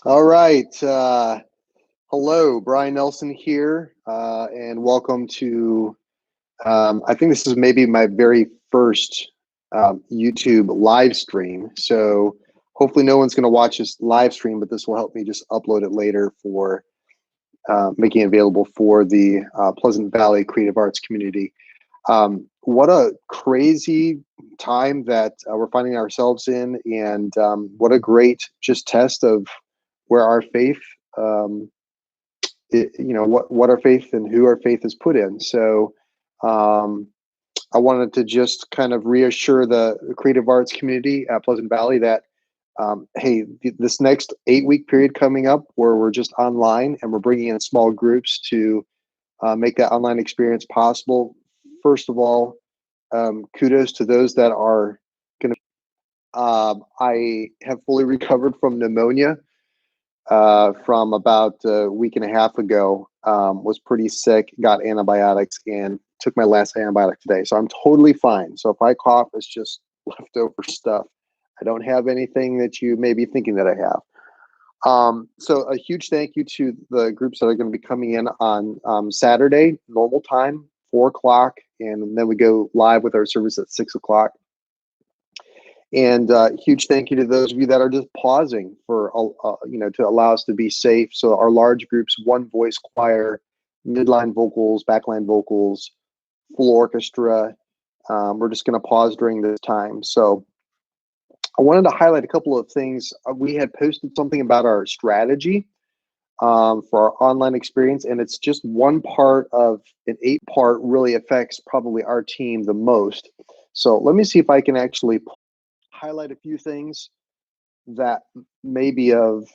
All right. Hello, Brian Nelson here, and welcome to. I think this is maybe my very first YouTube live stream. So hopefully, no one's going to watch this live stream, but this will help me just upload it later for making it available for the Pleasant Valley Creative Arts community. What a crazy time that we're finding ourselves in, and what a great just test of where our faith, what our faith and who our faith is put in. So um, I wanted to just kind of reassure the creative arts community at Pleasant Valley that, hey, this next 8-week period coming up where we're just online and we're bringing in small groups to make that online experience possible. First of all, kudos to those that are going to. I have fully recovered from pneumonia from about a week and a half ago. Was pretty sick, got antibiotics, and took my last antibiotic today. So I'm totally fine. So if I cough, it's just leftover stuff. I don't have anything that you may be thinking that I have. So a huge thank you to the groups that are going to be coming in on Saturday, normal time, 4 o'clock, and then we go live with our service at 6 o'clock. And huge thank you to those of you that are just pausing for, to allow us to be safe. So our large groups, one voice choir, midline vocals, backline vocals, full orchestra. We're just going to pause during this time. So I wanted to highlight a couple of things. We had posted something about our strategy for our online experience, and it's just one part of an 8-part really affects probably our team the most. So let me see if I can actually highlight a few things that may be of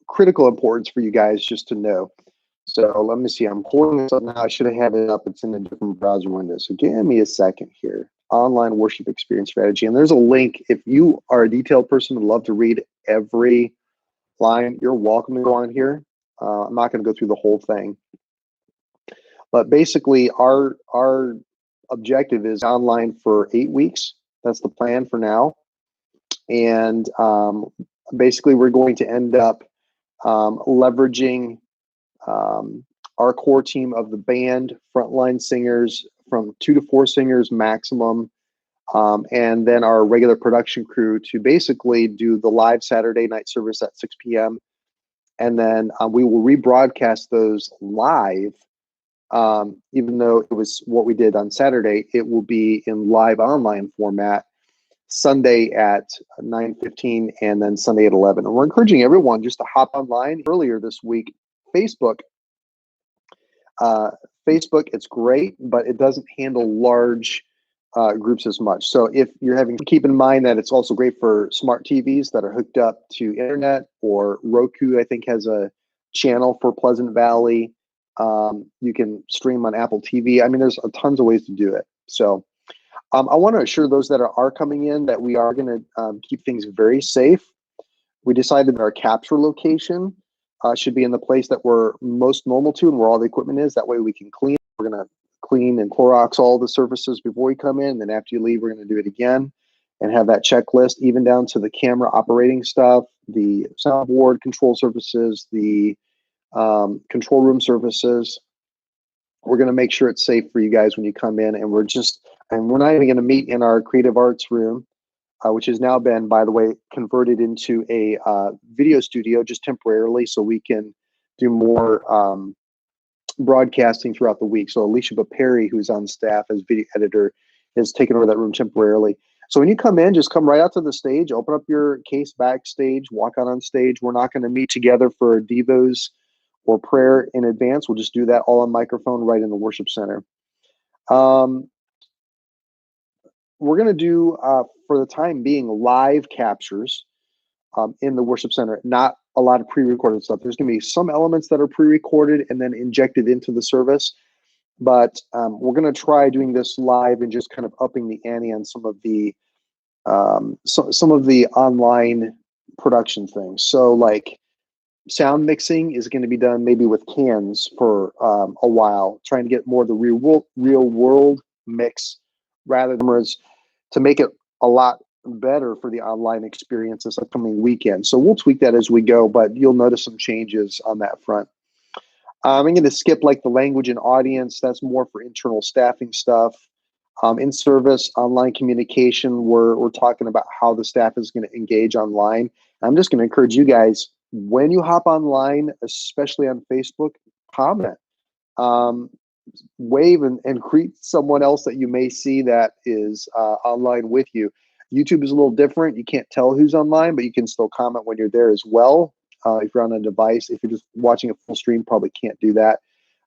critical importance for you guys just to know. So let me see. I'm pulling this up now. I should have had it up. It's in a different browser window. So give me a second here. Online worship experience strategy. And there's a link. If you are a detailed person and love to read every line, you're welcome to go on here. I'm not going to go through the whole thing. But basically, our objective is online for 8 weeks. That's the plan for now. And basically, we're going to end up leveraging our core team of the band, frontline singers, from 2 to 4 singers maximum, and then our regular production crew to basically do the live Saturday night service at 6 p.m. And then we will rebroadcast those live. Even though it was what we did on Saturday, it will be in live online format Sunday at 9:15 and then Sunday at 11. And we're encouraging everyone just to hop online earlier this week. Facebook, it's great, but it doesn't handle large groups as much. So if you're having to keep in mind that it's also great for smart TVs that are hooked up to internet, or Roku, I think, has a channel for Pleasant Valley. You can stream on Apple TV. I mean, there's tons of ways to do it. So I want to assure those that are coming in that we are going to keep things very safe. We decided that our capture location should be in the place that we're most normal to and where all the equipment is. That way we can clean. We're going to clean and Clorox all the surfaces before you come in. And then after you leave, we're going to do it again and have that checklist, even down to the camera operating stuff, the soundboard control surfaces, the control room surfaces. We're going to make sure it's safe for you guys when you come in. And we're not even going to meet in our creative arts room, which has now been, by the way, converted into a video studio just temporarily, so we can do more broadcasting throughout the week. So Alicia Perry, who's on staff as video editor, has taken over that room temporarily. So when you come in, just come right out to the stage, open up your case backstage, walk out on stage. We're not going to meet together for devos or prayer in advance. We'll just do that all on microphone right in the worship center. We're going to do, for the time being, live captures in the worship center, not a lot of pre-recorded stuff. There's going to be some elements that are pre-recorded and then injected into the service, but we're going to try doing this live and just kind of upping the ante on some of the online production things. So like sound mixing is going to be done maybe with cans for a while, trying to get more of the real world mix rather than to make it a lot better for the online experience this upcoming weekend. So we'll tweak that as we go, but you'll notice some changes on that front. I'm going to skip like the language and audience. That's more for internal staffing stuff. In service, online communication, we're talking about how the staff is going to engage online. I'm just going to encourage you guys, when you hop online, especially on Facebook, comment, wave and greet someone else that you may see that is online with you. YouTube is a little different. You can't tell who's online, but you can still comment when you're there as well. If you're on a device, if you're just watching a full stream, probably can't do that.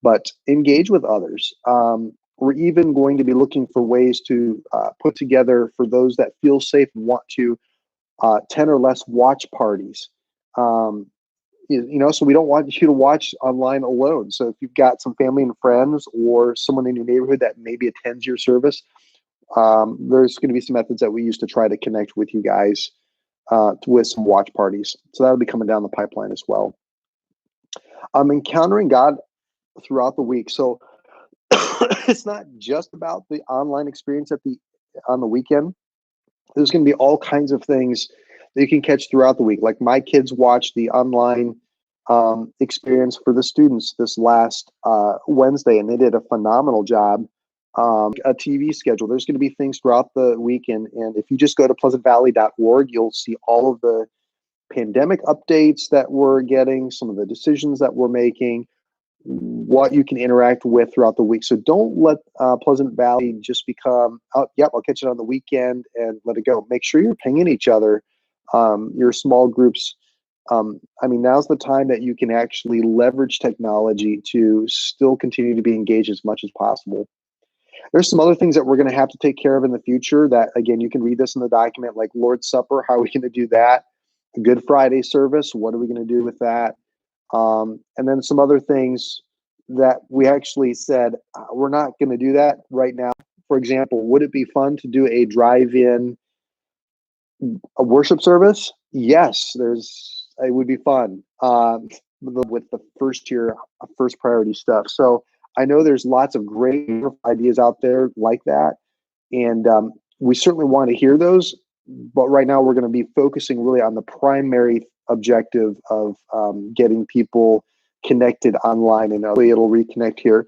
But engage with others. We're even going to be looking for ways to put together, for those that feel safe and want to, 10 or less watch parties. So we don't want you to watch online alone. So if you've got some family and friends or someone in your neighborhood that maybe attends your service, there's going to be some methods that we use to try to connect with you guys with some watch parties. So that'll be coming down the pipeline as well. Encountering God throughout the week. So it's not just about the online experience on the weekend. There's going to be all kinds of things that you can catch throughout the week. Like my kids watched the online experience for the students this last Wednesday, and they did a phenomenal job. A TV schedule. There's going to be things throughout the weekend, and if you just go to pleasantvalley.org, you'll see all of the pandemic updates that we're getting, some of the decisions that we're making, what you can interact with throughout the week. So don't let Pleasant Valley just become, oh, yep, I'll catch it on the weekend and let it go. Make sure you're pinging each other, your small groups. Now's the time that you can actually leverage technology to still continue to be engaged as much as possible. There's some other things that we're going to have to take care of in the future that, again, you can read this in the document, like Lord's Supper. How are we going to do that? Good Friday service. What are we going to do with that? And then some other things that we actually said, we're not going to do that right now. For example, would it be fun to do a drive-in a worship service? Yes, it would be fun with the first priority stuff. So I know there's lots of great ideas out there like that, and we certainly want to hear those. But right now, we're going to be focusing really on the primary objective of getting people connected online, and hopefully it'll reconnect here.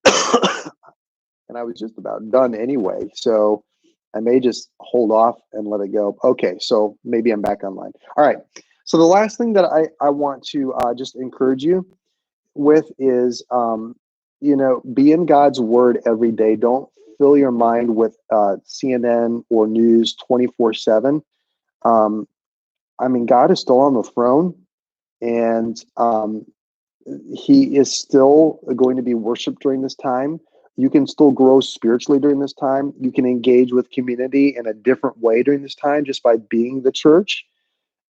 And I was just about done anyway, so I may just hold off and let it go. Okay, so maybe I'm back online. All right. So the last thing that I want to just encourage you with is, be in God's word every day. Don't fill your mind with CNN or news 24/7. God is still on the throne, and he is still going to be worshiped during this time. You can still grow spiritually during this time. You can engage with community in a different way during this time just by being the church.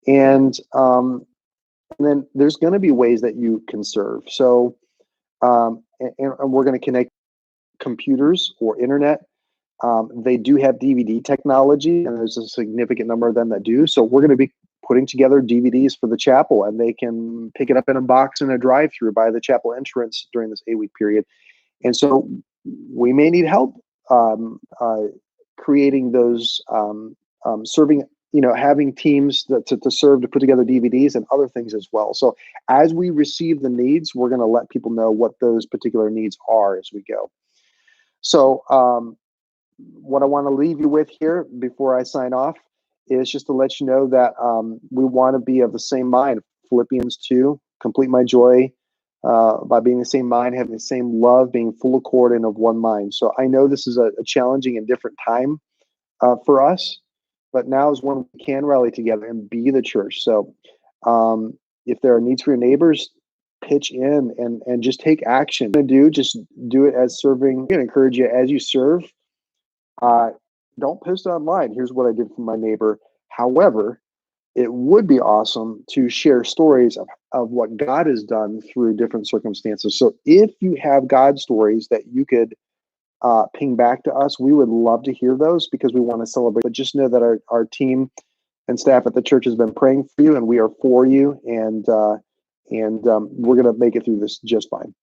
And then there's going to be ways that you can serve. So, and we're going to connect computers or internet. They do have DVD technology, and there's a significant number of them that do. So we're going to be putting together DVDs for the chapel, and they can pick it up in a box in a drive-through by the chapel entrance during this 8-week period. And so we may need help creating those, serving, having teams to serve, to put together DVDs and other things as well. So as we receive the needs, we're going to let people know what those particular needs are as we go. So what I want to leave you with here before I sign off is just to let you know that we want to be of the same mind. Philippians 2, complete my joy by being the same mind, having the same love, being full accord and of one mind. So I know this is a challenging and different time for us, but now is when we can rally together and be the church. So if there are needs for your neighbors, pitch in and just take action. Just do it as serving. I'm going to encourage you as you serve. Don't post online. Here's what I did for my neighbor. However, it would be awesome to share stories of what God has done through different circumstances. So if you have God stories that you could ping back to us, we would love to hear those because we want to celebrate. But just know that our team and staff at the church has been praying for you, and we are for you, and we're going to make it through this just fine.